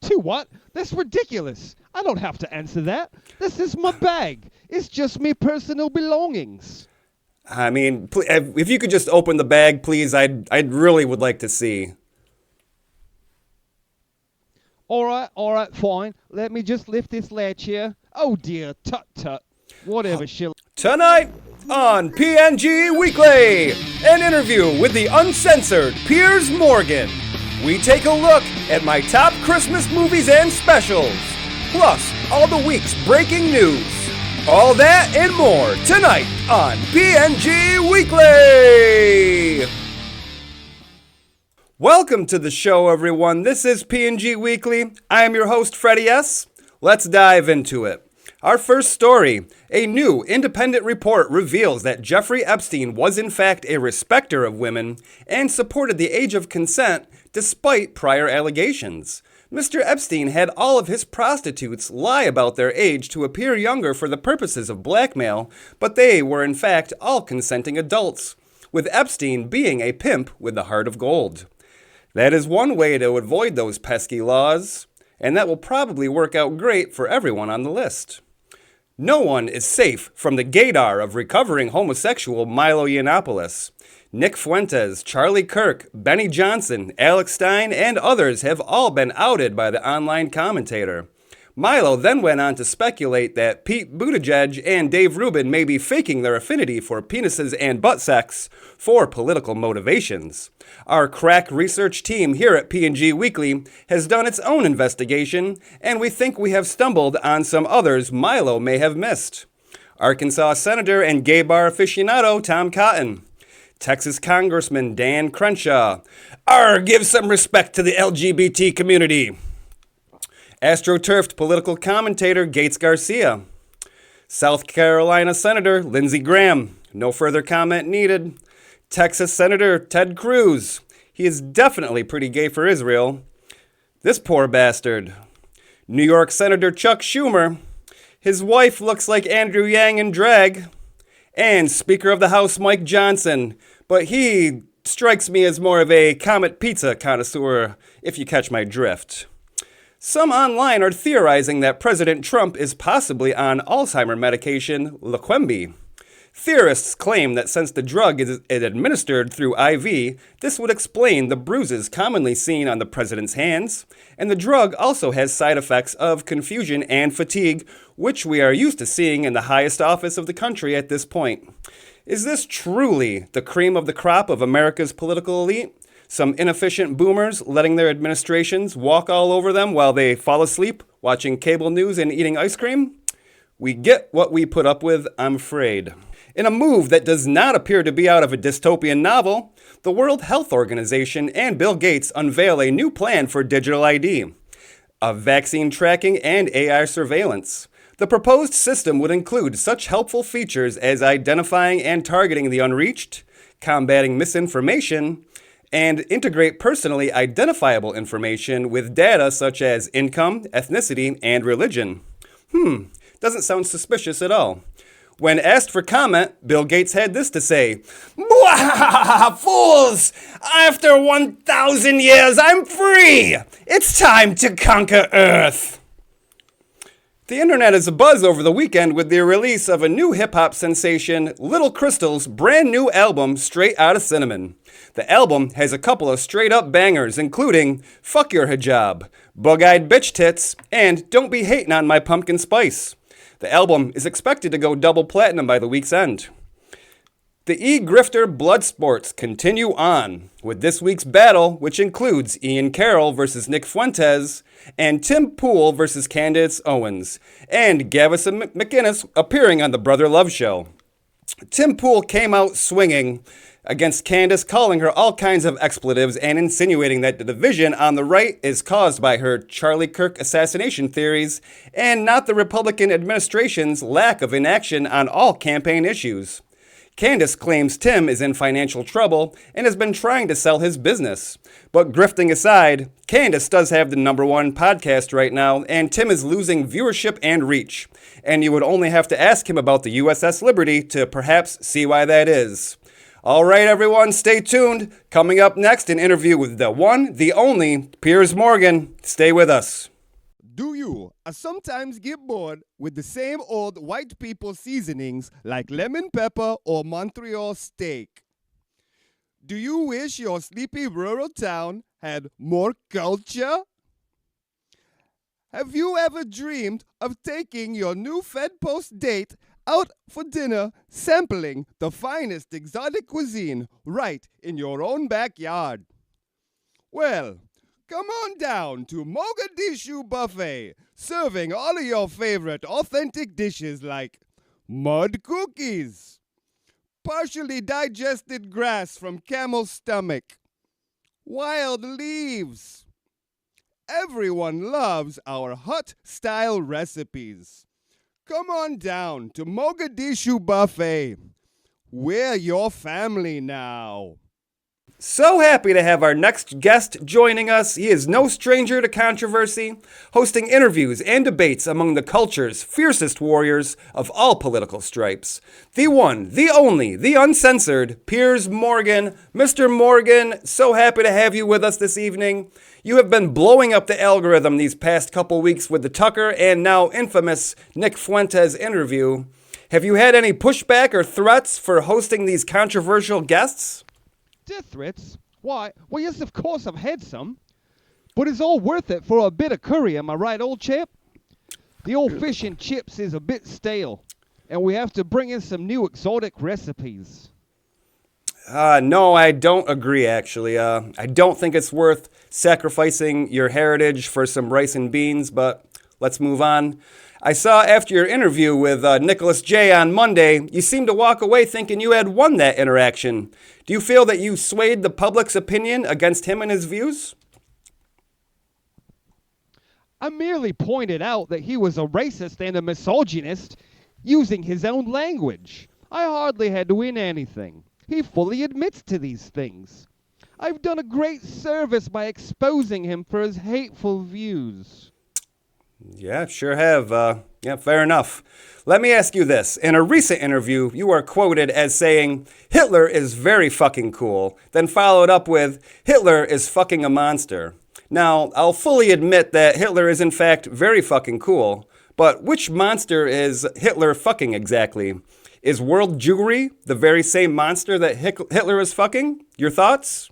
To what? That's ridiculous. I don't have to answer that. This is my bag. It's just me personal belongings. I mean, if you could just open the bag, please, I'd really would like to see. All right, fine. Let me just lift this latch here. Oh dear, tut. Whatever, shall. Tonight on PNG Weekly, an interview with the uncensored Piers Morgan. We take a look at my top Christmas movies and specials, plus all the week's breaking news. All that and more tonight on PNG Weekly. Welcome to the show, everyone. This is PNG Weekly. I am your host, Freddie S. Let's dive into it. Our first story, a new independent report reveals that Jeffrey Epstein was in fact a respecter of women and supported the age of consent despite prior allegations. Mr. Epstein had all of his prostitutes lie about their age to appear younger for the purposes of blackmail, but they were in fact all consenting adults, with Epstein being a pimp with the heart of gold. That is one way to avoid those pesky laws, and that will probably work out great for everyone on the list. No one is safe from the gaydar of recovering homosexual Milo Yiannopoulos. Nick Fuentes, Charlie Kirk, Benny Johnson, Alex Stein, and others have all been outed by the online commentator. Milo then went on to speculate that Pete Buttigieg and Dave Rubin may be faking their affinity for penises and butt sex for political motivations. Our crack research team here at PNG Weekly has done its own investigation, and we think we have stumbled on some others Milo may have missed. Arkansas Senator and gay bar aficionado Tom Cotton. Texas Congressman Dan Crenshaw. Give some respect to the LGBT community. AstroTurfed political commentator Gates Garcia. South Carolina Senator Lindsey Graham. No further comment needed. Texas Senator Ted Cruz. He is definitely pretty gay for Israel. This poor bastard. New York Senator Chuck Schumer. His wife looks like Andrew Yang in drag. And Speaker of the House Mike Johnson. But he strikes me as more of a Comet Pizza connoisseur, if you catch my drift. Some online are theorizing that President Trump is possibly on Alzheimer medication Leqembi. Theorists claim that since the drug is administered through IV, this would explain the bruises commonly seen on the president's hands, and the drug also has side effects of confusion and fatigue, which we are used to seeing in the highest office of the country at this point. Is this truly the cream of the crop of America's political elite? Some inefficient boomers letting their administrations walk all over them while they fall asleep, watching cable news and eating ice cream? We get what we put up with, I'm afraid. In a move that does not appear to be out of a dystopian novel, the World Health Organization and Bill Gates unveil a new plan for digital ID, of vaccine tracking and AI surveillance. The proposed system would include such helpful features as identifying and targeting the unreached, combating misinformation, and integrate personally identifiable information with data such as income, ethnicity, and religion. Doesn't sound suspicious at all. When asked for comment, Bill Gates had this to say, "Fools! After 1,000 years, I'm free! It's time to conquer Earth!" The internet is abuzz over the weekend with the release of a new hip-hop sensation, Little Crystal's brand new album, Straight Outta Cinnamon. The album has a couple of straight-up bangers, including Fuck Your Hijab, Bug-Eyed Bitch Tits, and Don't Be Hatin' on My Pumpkin Spice. The album is expected to go double platinum by the week's end. The e-grifter blood sports continue on with this week's battle, which includes Ian Carroll versus Nick Fuentes and Tim Pool versus Candace Owens, and Gavin McInnes appearing on the Brother Love Show. Tim Pool came out swinging against Candace, calling her all kinds of expletives and insinuating that the division on the right is caused by her Charlie Kirk assassination theories and not the Republican administration's lack of inaction on all campaign issues. Candace claims Tim is in financial trouble and has been trying to sell his business. But grifting aside, Candace does have the #1 podcast right now, and Tim is losing viewership and reach. And you would only have to ask him about the USS Liberty to perhaps see why that is. All right, everyone, stay tuned. Coming up next, an interview with the one, the only, Piers Morgan. Stay with us. Do you sometimes get bored with the same old white people seasonings like lemon pepper or Montreal steak? Do you wish your sleepy rural town had more culture? Have you ever dreamed of taking your new Fed Post date out for dinner, sampling the finest exotic cuisine right in your own backyard? Well, come on down to Mogadishu Buffet, serving all of your favorite authentic dishes like mud cookies, partially digested grass from camel's stomach, wild leaves. Everyone loves our hut-style recipes. Come on down to Mogadishu Buffet. We're your family now. So happy to have our next guest joining us. He is no stranger to controversy, hosting interviews and debates among the culture's fiercest warriors of all political stripes. The one, the only, the uncensored, Piers Morgan. Mr. Morgan, so happy to have you with us this evening. You have been blowing up the algorithm these past couple weeks with the Tucker and now infamous Nick Fuentes interview. Have you had any pushback or threats for hosting these controversial guests? Death threats? Why? Well, yes, of course I've had some. But it's all worth it for a bit of curry, am I right, old chap? The old fish and chips is a bit stale, and we have to bring in some new exotic recipes. No, I don't agree, actually. I don't think it's worth sacrificing your heritage for some rice and beans, but let's move on. I saw after your interview with Nicholas J. on Monday, you seemed to walk away thinking you had won that interaction. Do you feel that you swayed the public's opinion against him and his views? I merely pointed out that he was a racist and a misogynist using his own language. I hardly had to win anything. He fully admits to these things. I've done a great service by exposing him for his hateful views. Yeah, sure have. Fair enough. Let me ask you this. In a recent interview, you are quoted as saying, Hitler is very fucking cool, then followed up with, Hitler is fucking a monster. Now, I'll fully admit that Hitler is in fact very fucking cool, but which monster is Hitler fucking exactly? Is world Jewry the very same monster that Hitler is fucking? Your thoughts?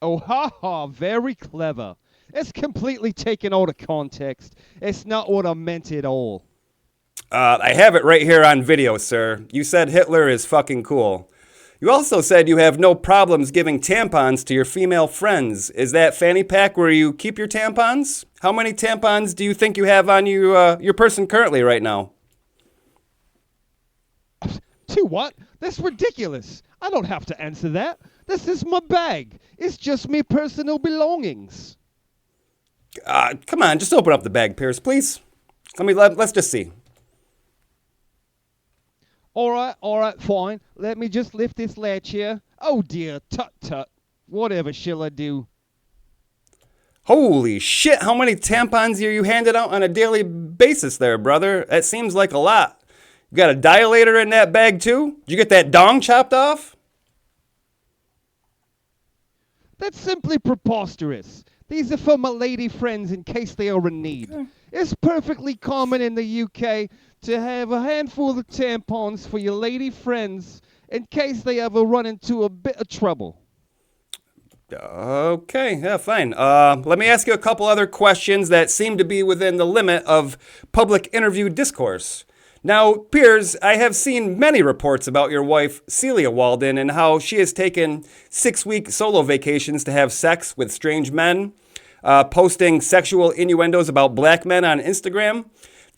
Oh, ha ha, very clever. It's completely taken out of context. It's not what I meant at all. I have it right here on video, sir. You said Hitler is fucking cool. You also said you have no problems giving tampons to your female friends. Is that fanny pack where you keep your tampons? How many tampons do you think you have on you, your person currently right now? To what? That's ridiculous. I don't have to answer that. This is my bag. It's just me personal belongings. Come on, just open up the bag, Piers, please. Let's just see. All right, fine. Let me just lift this latch here. Oh dear, tut. Whatever shall I do? Holy shit, how many tampons are you handed out on a daily basis there, brother? That seems like a lot. You got a dilator in that bag too? Did you get that dong chopped off? That's simply preposterous. These are for my lady friends in case they are in need. Okay. It's perfectly common in the UK to have a handful of tampons for your lady friends in case they ever run into a bit of trouble. Okay, yeah, fine. Let me ask you a couple other questions that seem to be within the limit of public interview discourse. Now, Piers, I have seen many reports about your wife, Celia Walden, and how she has taken 6-week solo vacations to have sex with strange men, posting sexual innuendos about black men on Instagram.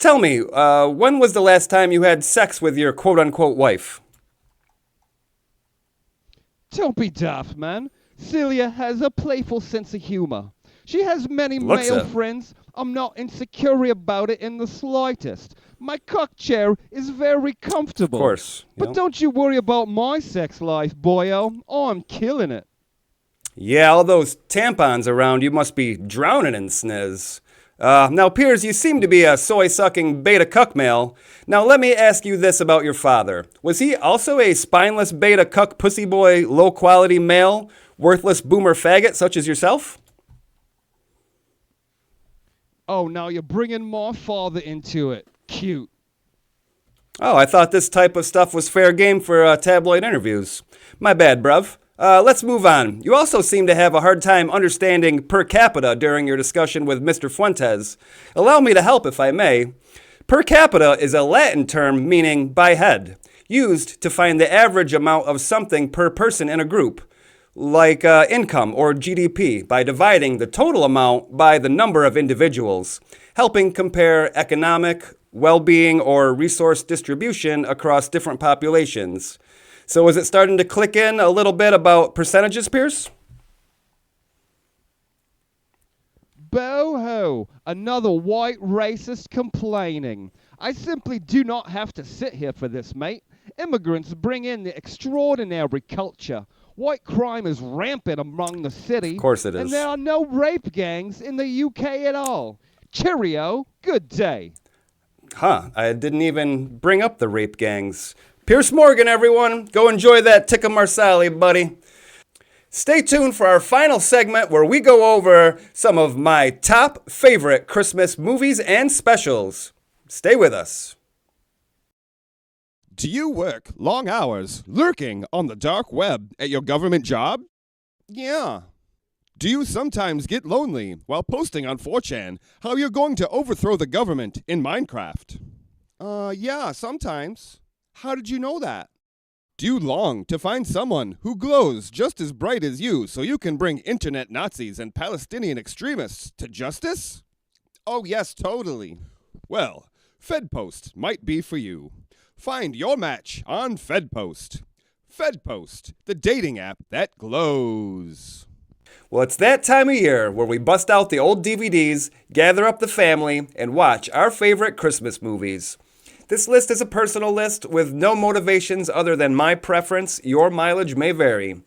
Tell me, when was the last time you had sex with your quote-unquote wife? Don't be daft, man. Celia has a playful sense of humor. She has many male friends. I'm not insecure about it in the slightest. My cuck chair is very comfortable. Of course. But don't you worry about my sex life, boyo. I'm killing it. Yeah, all those tampons around you must be drowning in sniz. Now, Piers, you seem to be a soy-sucking beta cuck male. Now, let me ask you this about your father. Was he also a spineless beta cuck pussy boy, low-quality male, worthless boomer faggot such as yourself? Oh, now you're bringing my father into it. Cute. Oh, I thought this type of stuff was fair game for tabloid interviews. My bad, bruv. Let's move on. You also seem to have a hard time understanding per capita during your discussion with Mr. Fuentes. Allow me to help if I may. Per capita is a Latin term meaning by head, used to find the average amount of something per person in a group, like income or GDP, by dividing the total amount by the number of individuals, helping compare economic, well-being, or resource distribution across different populations. So is it starting to click in a little bit about percentages, Piers? Boho, another white racist complaining. I simply do not have to sit here for this, mate. Immigrants bring in the extraordinary culture. White crime is rampant among the city. Of course it is. And there are no rape gangs in the UK at all. Cheerio, good day. Huh, I didn't even bring up the rape gangs. Piers Morgan, everyone. Go enjoy that tikka marsali, buddy. Stay tuned for our final segment where we go over some of my top favorite Christmas movies and specials. Stay with us. Do you work long hours lurking on the dark web at your government job? Yeah. Do you sometimes get lonely while posting on 4chan how you're going to overthrow the government in Minecraft? Yeah, sometimes. How did you know that? Do you long to find someone who glows just as bright as you so you can bring internet Nazis and Palestinian extremists to justice? Oh, yes, totally. Well, FedPost might be for you. Find your match on FedPost. FedPost, the dating app that glows. Well, it's that time of year where we bust out the old DVDs, gather up the family, and watch our favorite Christmas movies. This list is a personal list with no motivations other than my preference. Your mileage may vary.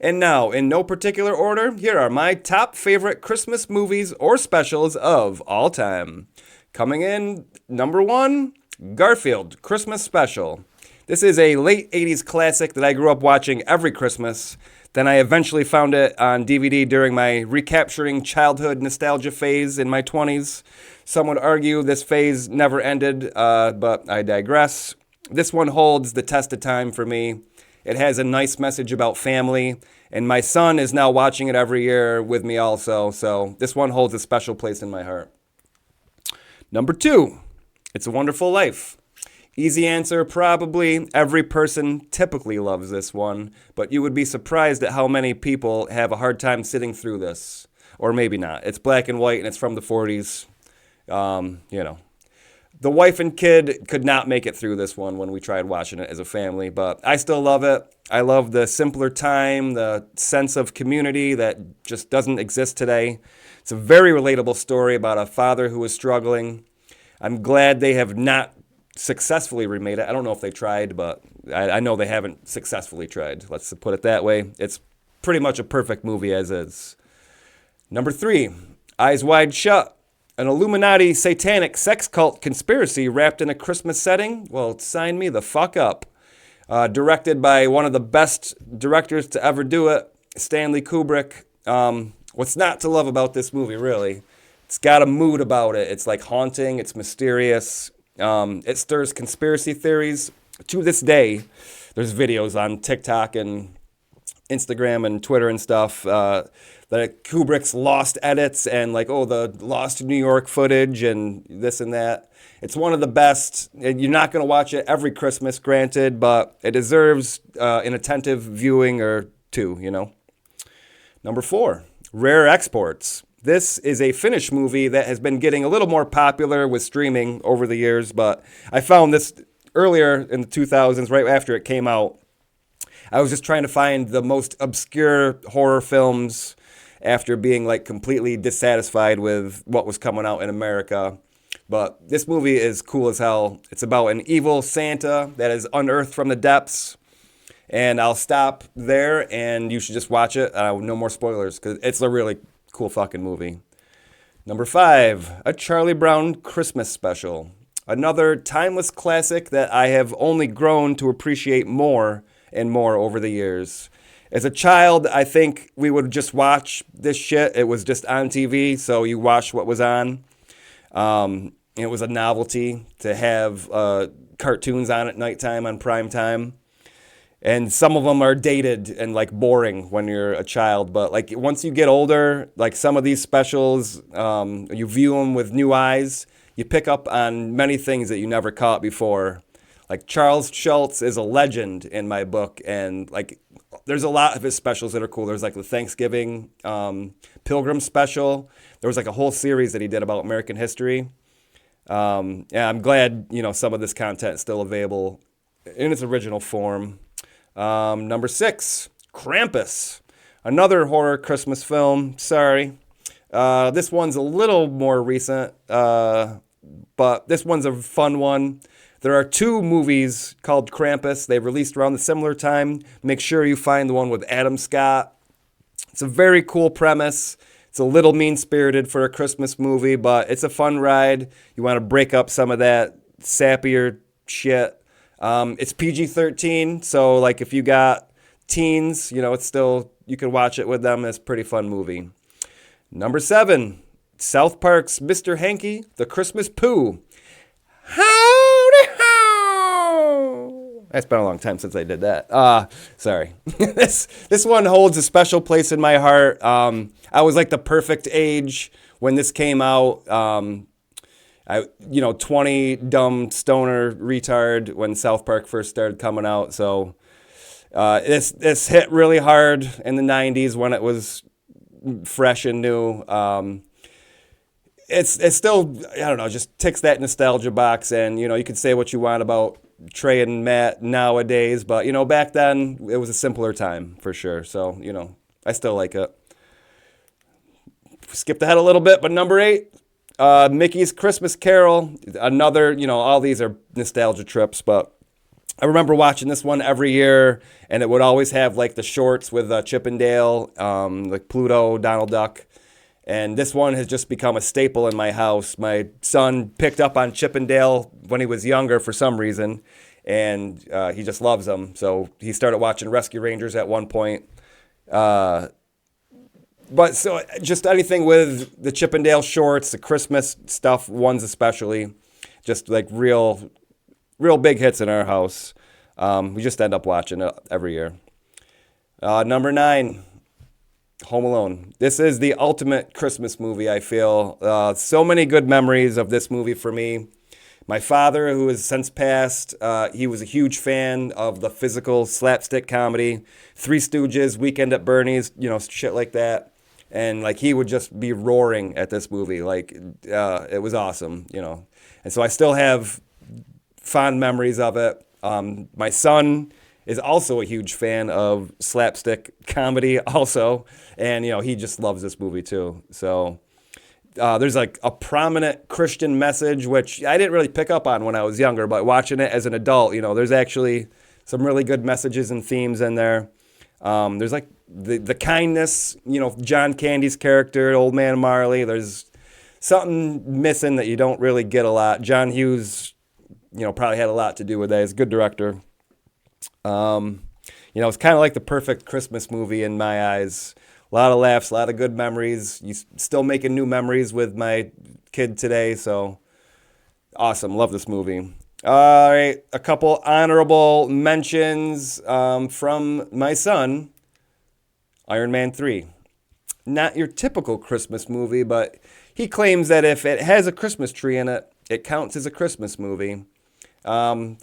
And now, in no particular order, here are my top favorite Christmas movies or specials of all time. Coming in, number 1, Garfield Christmas Special. This is a late 80s classic that I grew up watching every Christmas. Then I eventually found it on DVD during my recapturing childhood nostalgia phase in my 20s. Some would argue this phase never ended, but I digress. This one holds the test of time for me. It has a nice message about family, and my son is now watching it every year with me also, so this one holds a special place in my heart. Number 2, It's a Wonderful Life. Easy answer, probably. Every person typically loves this one, but you would be surprised at how many people have a hard time sitting through this. Or maybe not. It's black and white, and it's from the 40s. The wife and kid could not make it through this one when we tried watching it as a family, but I still love it. I love the simpler time, the sense of community that just doesn't exist today. It's a very relatable story about a father who is struggling. I'm glad they have not successfully remade it. I don't know if they tried, but I know they haven't successfully tried. Let's put it that way. It's pretty much a perfect movie as is. Number 3, Eyes Wide Shut. An Illuminati satanic sex cult conspiracy wrapped in a Christmas setting? Well, sign me the fuck up. Directed by one of the best directors to ever do it, Stanley Kubrick. What's not to love about this movie, really? It's got a mood about it. It's like haunting. It's mysterious. It stirs conspiracy theories. To this day, there's videos on TikTok and Instagram and Twitter and stuff that Kubrick's lost edits and the lost New York footage and this and that. It's one of the best. You're not going to watch it every Christmas, granted, but it deserves an attentive viewing or two, Number 4, Rare Exports. This is a Finnish movie that has been getting a little more popular with streaming over the years, but I found this earlier in the 2000s, right after it came out. I was just trying to find the most obscure horror films after being completely dissatisfied with what was coming out in America. But this movie is cool as hell. It's about an evil Santa that is unearthed from the depths. And I'll stop there, and you should just watch it. No more spoilers, because it's a really cool fucking movie. Number 5, A Charlie Brown Christmas Special. Another timeless classic that I have only grown to appreciate more and more over the years. As a child, I think we would just watch this shit. It was just on TV, so you watched what was on. It was a novelty to have cartoons on at nighttime on prime time. And some of them are dated and like boring when you're a child, but like once you get older, like some of these specials, you view them with new eyes. You pick up on many things that you never caught before. Like Charles Schultz is a legend in my book, and like there's a lot of his specials that are cool. There's like the Thanksgiving Pilgrim special. There was like a whole series that he did about American history. Yeah, I'm glad some of this content is still available in its original form. Number 6, Krampus, another horror Christmas film. Sorry. This one's a little more recent, but this one's a fun one. There are 2 movies called Krampus. They released around the similar time. Make sure you find the one with Adam Scott. It's a very cool premise. It's a little mean-spirited for a Christmas movie, but it's a fun ride. You want to break up some of that sappier shit. It's PG-13, so like if you got teens, it's still, you can watch it with them. It's a pretty fun movie. Number 7, South Park's Mr. Hanky, the Christmas Pooh. Howdy ho! It's been a long time since I did that. Sorry. This one holds a special place in my heart. I was like the perfect age when this came out. 20 dumb stoner retard when South Park first started coming out. So this hit really hard in the 90s when it was fresh and new. It's still, I don't know, just ticks that nostalgia box. And, you could say what you want about Trey and Matt nowadays, but, back then it was a simpler time for sure. So, I still like it. Skipped ahead a little bit, but number 8. Mickey's Christmas Carol, another, all these are nostalgia trips, but I remember watching this one every year, and it would always have like the shorts with Chip and Dale, like Pluto, Donald Duck, and this one has just become a staple in my house. My son picked up on Chip and Dale when he was younger for some reason, and he just loves them, so he started watching Rescue Rangers at one point. But so just anything with the Chip and Dale shorts, the Christmas stuff, ones especially, just like real big hits in our house. We just end up watching it every year. Number 9, Home Alone. This is the ultimate Christmas movie, I feel. So many good memories of this movie for me. My father, who has since passed, he was a huge fan of the physical slapstick comedy, Three Stooges, Weekend at Bernie's, shit like that. And like he would just be roaring at this movie, like it was awesome, And so I still have fond memories of it. My son is also a huge fan of slapstick comedy, also, and he just loves this movie too. So there's like a prominent Christian message, which I didn't really pick up on when I was younger, but watching it as an adult, there's actually some really good messages and themes in there. There's like the kindness, John Candy's character, Old Man Marley. There's something missing that you don't really get a lot. John Hughes, probably had a lot to do with that. He's a good director. It's kind of like the perfect Christmas movie in my eyes. A lot of laughs, a lot of good memories. You still making new memories with my kid today, so awesome. Love this movie. All right, a couple honorable mentions from my son. Iron Man 3. Not your typical Christmas movie, but he claims that if it has a Christmas tree in it, it counts as a Christmas movie. Iron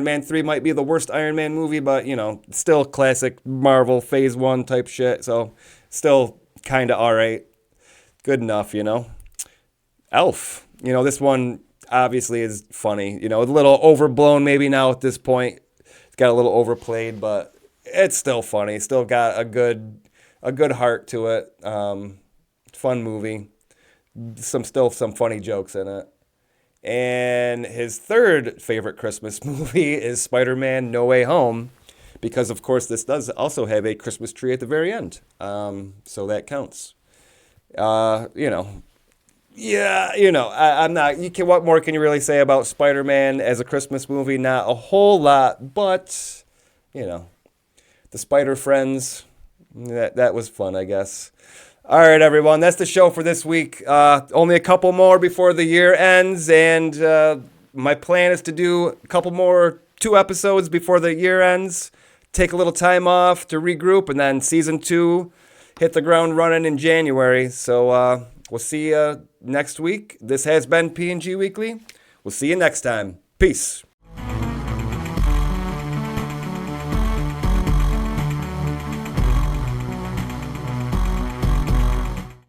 Man 3 might be the worst Iron Man movie, but, still classic Marvel Phase 1 type shit, so still kind of all right. Good enough, Elf. This one obviously is funny, a little overblown maybe now at this point. It's got a little overplayed, but it's still funny. Still got a good heart to it. Fun movie. Some funny jokes in it. And his third favorite Christmas movie is Spider-Man No Way Home, because of course this does also have a Christmas tree at the very end. So that counts. I'm not. What more can you really say about Spider-Man as a Christmas movie? Not a whole lot, but the Spider Friends, that was fun, I guess. All right, everyone. That's the show for this week. Only a couple more before the year ends, and my plan is to do a couple more 2 episodes before the year ends. Take a little time off to regroup, and then season 2 hit the ground running in January. So we'll see you next week. This has been P&G Weekly. We'll see you next time. Peace.